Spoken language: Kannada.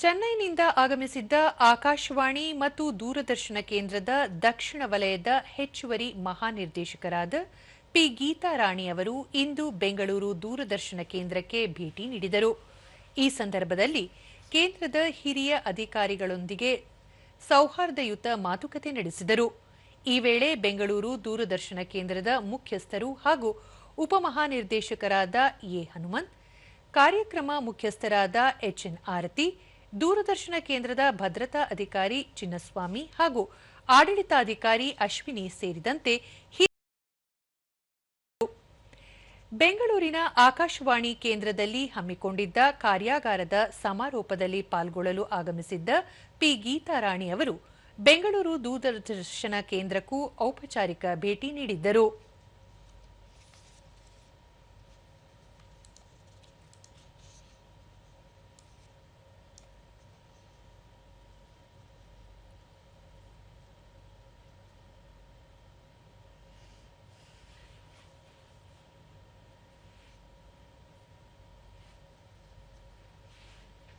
ಚೆನ್ನೈನಿಂದ ಆಗಮಿಸಿದ್ದ ಆಕಾಶವಾಣಿ ಮತ್ತು ದೂರದರ್ಶನ ಕೇಂದ್ರದ ದಕ್ಷಿಣ ವಲಯದ ಹೆಚ್ಚುವರಿ ಮಹಾನಿರ್ದೇಶಕರಾದ ಪಿ ಗೀತಾರಾಣಿ ಅವರು ಇಂದು ಬೆಂಗಳೂರು ದೂರದರ್ಶನ ಕೇಂದ್ರಕ್ಕೆ ಭೇಟಿ ನೀಡಿದರು. ಈ ಸಂದರ್ಭದಲ್ಲಿ ಕೇಂದ್ರದ ಹಿರಿಯ ಅಧಿಕಾರಿಗಳೊಂದಿಗೆ ಸೌಹಾರ್ದಯುತ ಮಾತುಕತೆ ನಡೆಸಿದರು. ಈ ವೇಳೆ ಬೆಂಗಳೂರು ದೂರದರ್ಶನ ಕೇಂದ್ರದ ಮುಖ್ಯಸ್ಥರು ಹಾಗೂ ಉಪಮಹಾನಿರ್ದೇಶಕರಾದ ಎ ಹನುಮಂತ್, ಕಾರ್ಯಕ್ರಮ ಮುಖ್ಯಸ್ಥರಾದ ಎಚ್ಎನ್ ಆರತಿ, ದೂರದರ್ಶನ ಕೇಂದ್ರದ ಭದ್ರತಾ ಅಧಿಕಾರಿ ಚಿನ್ನಸ್ವಾಮಿ ಹಾಗೂ ಆಡಳಿತಾಧಿಕಾರಿ ಅಶ್ವಿನಿ ಸೇರಿದಂತೆ ಬೆಂಗಳೂರಿನ ಆಕಾಶವಾಣಿ ಕೇಂದ್ರದಲ್ಲಿ ಹಮ್ಮಿಕೊಂಡಿದ್ದ ಕಾರ್ಯಾಗಾರದ ಸಮಾರೋಪದಲ್ಲಿ ಪಾಲ್ಗೊಳ್ಳಲು ಆಗಮಿಸಿದ್ದ ಪಿ ಗೀತಾರಾಣಿ ಅವರು ಬೆಂಗಳೂರು ದೂರದರ್ಶನ ಕೇಂದ್ರಕ್ಕೂ ಔಪಚಾರಿಕ ಭೇಟಿ ನೀಡಿದ್ದರು.